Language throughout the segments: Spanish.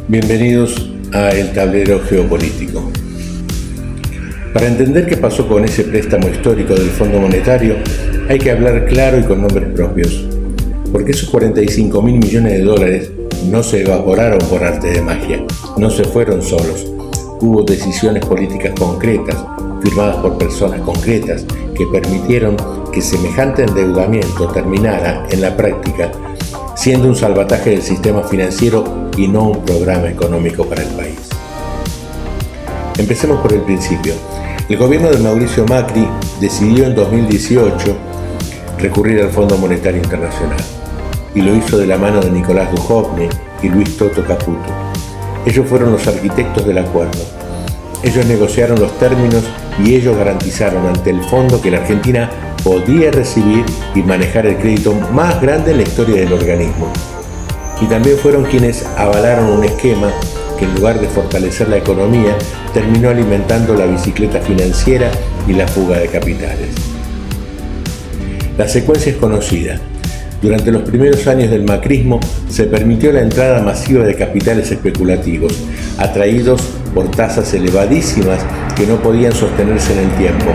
Bienvenidos a El Tablero Geopolítico. Para entender qué pasó con ese préstamo histórico del Fondo Monetario, hay que hablar claro y con nombres propios, porque esos 45.000 millones de dólares no se evaporaron por arte de magia, no se fueron solos. Hubo decisiones políticas concretas, firmadas por personas concretas, que permitieron que semejante endeudamiento terminara, en la práctica, siendo un salvataje del sistema financiero y no un programa económico para el país. Empecemos por el principio. El gobierno de Mauricio Macri decidió en 2018 recurrir al Fondo Monetario Internacional y lo hizo de la mano de Nicolás Dujovne y Luis Toto Caputo. Ellos fueron los arquitectos del acuerdo. Ellos negociaron los términos y ellos garantizaron ante el fondo que la Argentina podía recibir y manejar el crédito más grande en la historia del organismo. Y también fueron quienes avalaron un esquema que en lugar de fortalecer la economía, terminó alimentando la bicicleta financiera y la fuga de capitales. La secuencia es conocida. Durante los primeros años del macrismo se permitió la entrada masiva de capitales especulativos, atraídos por tasas elevadísimas que no podían sostenerse en el tiempo.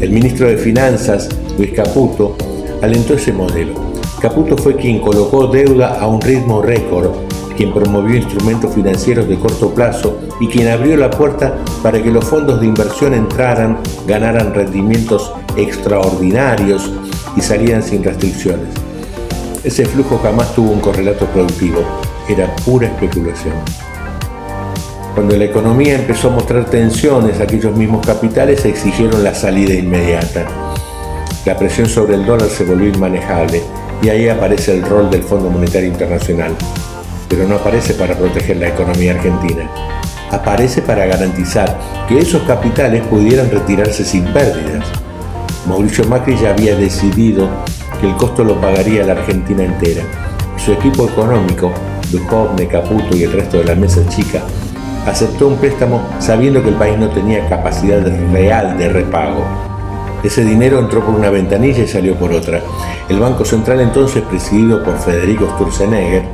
El ministro de Finanzas, Luis Caputo, alentó ese modelo. Caputo fue quien colocó deuda a un ritmo récord, quien promovió instrumentos financieros de corto plazo y quien abrió la puerta para que los fondos de inversión entraran, ganaran rendimientos extraordinarios y salieran sin restricciones. Ese flujo jamás tuvo un correlato productivo, era pura especulación. Cuando la economía empezó a mostrar tensiones, aquellos mismos capitales exigieron la salida inmediata. La presión sobre el dólar se volvió inmanejable y ahí aparece el rol del Fondo Monetario Internacional. Pero no aparece para proteger la economía argentina. Aparece para garantizar que esos capitales pudieran retirarse sin pérdidas. Mauricio Macri ya había decidido que el costo lo pagaría la Argentina entera. Su equipo económico, Dujovne, Caputo y el resto de la mesa chica, aceptó un préstamo sabiendo que el país no tenía capacidad real de repago. Ese dinero entró por una ventanilla y salió por otra. El Banco Central, entonces presidido por Federico Sturzenegger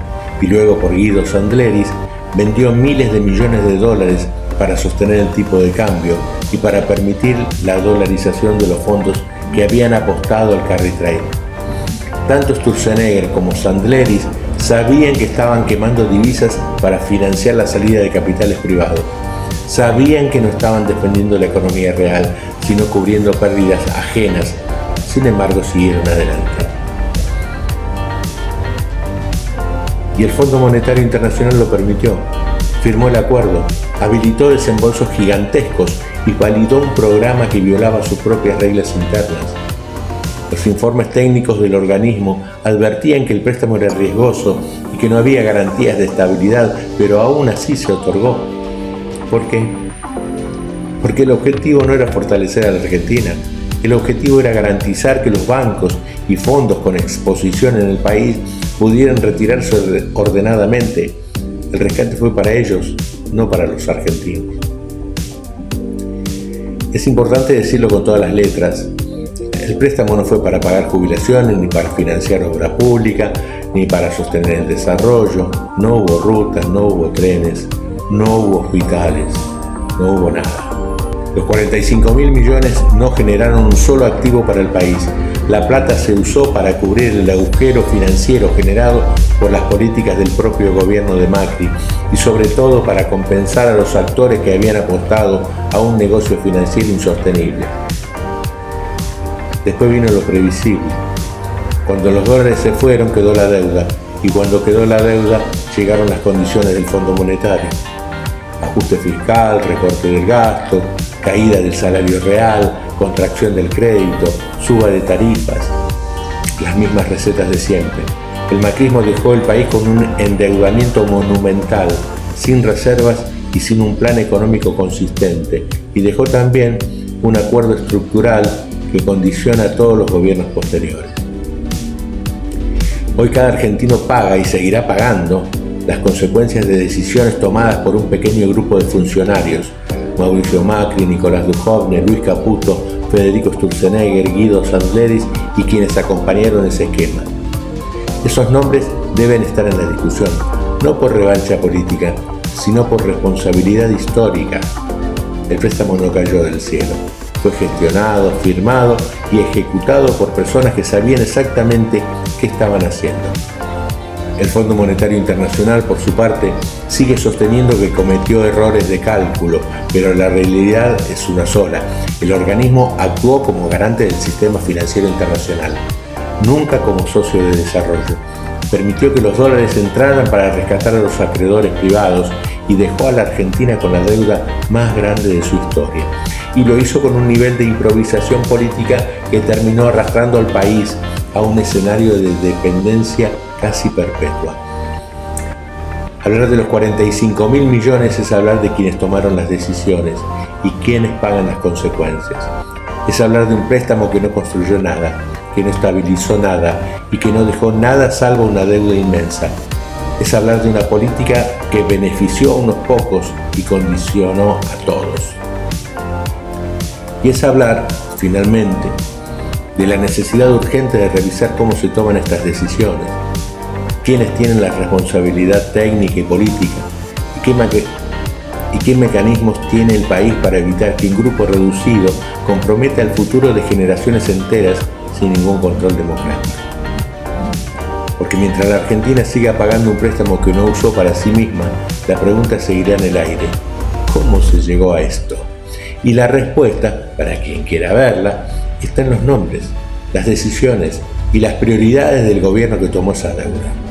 y luego por Guido Sandleris, vendió miles de millones de dólares para sostener el tipo de cambio y para permitir la dolarización de los fondos que habían apostado al carry trade. Tanto Sturzenegger como Sandleris sabían que estaban quemando divisas para financiar la salida de capitales privados. Sabían que no estaban defendiendo la economía real, sino cubriendo pérdidas ajenas. Sin embargo, siguieron adelante. Y el Fondo Monetario Internacional lo permitió. Firmó el acuerdo, habilitó desembolsos gigantescos y validó un programa que violaba sus propias reglas internas. Los informes técnicos del organismo advertían que el préstamo era riesgoso y que no había garantías de estabilidad, pero aún así se otorgó. ¿Por qué? Porque el objetivo no era fortalecer a la Argentina. El objetivo era garantizar que los bancos y fondos con exposición en el país pudieran retirarse ordenadamente. El rescate fue para ellos, no para los argentinos. Es importante decirlo con todas las letras. El préstamo no fue para pagar jubilaciones, ni para financiar obra pública, ni para sostener el desarrollo. No hubo rutas, no hubo trenes, no hubo hospitales, no hubo nada. Los 45.000 millones no generaron un solo activo para el país. La plata se usó para cubrir el agujero financiero generado por las políticas del propio gobierno de Macri y sobre todo para compensar a los actores que habían apostado a un negocio financiero insostenible. Después vino lo previsible. Cuando los dólares se fueron, quedó la deuda. Y cuando quedó la deuda, llegaron las condiciones del Fondo Monetario. Ajuste fiscal, recorte del gasto, caída del salario real, contracción del crédito, suba de tarifas. Las mismas recetas de siempre. El macrismo dejó el país con un endeudamiento monumental, sin reservas y sin un plan económico consistente. Y dejó también un acuerdo estructural que condiciona a todos los gobiernos posteriores. Hoy cada argentino paga y seguirá pagando las consecuencias de decisiones tomadas por un pequeño grupo de funcionarios: Mauricio Macri, Nicolás Dujovne, Luis Caputo, Federico Sturzenegger, Guido Sandleris y quienes acompañaron ese esquema. Esos nombres deben estar en la discusión, no por revancha política, sino por responsabilidad histórica. El préstamo no cayó del cielo, fue gestionado, firmado y ejecutado por personas que sabían exactamente qué estaban haciendo. El Fondo Monetario Internacional, por su parte, sigue sosteniendo que cometió errores de cálculo, pero la realidad es una sola. El organismo actuó como garante del sistema financiero internacional, nunca como socio de desarrollo. Permitió que los dólares entraran para rescatar a los acreedores privados y dejó a la Argentina con la deuda más grande de su historia. Y lo hizo con un nivel de improvisación política que terminó arrastrando al país a un escenario de dependencia casi perpetua. Hablar de los 45.000 millones es hablar de quienes tomaron las decisiones y quienes pagan las consecuencias. Es hablar de un préstamo que no construyó nada, que no estabilizó nada y que no dejó nada salvo una deuda inmensa. Es hablar de una política que benefició a unos pocos y condicionó a todos. Y es hablar, finalmente, de la necesidad urgente de revisar cómo se toman estas decisiones, quiénes tienen la responsabilidad técnica y política y qué mecanismos tiene el país para evitar que un grupo reducido comprometa el futuro de generaciones enteras sin ningún control democrático. Porque mientras la Argentina siga pagando un préstamo que no usó para sí misma, la pregunta seguirá en el aire: ¿cómo se llegó a esto? Y la respuesta, para quien quiera verla, está en los nombres, las decisiones y las prioridades del gobierno que tomó esa deuda.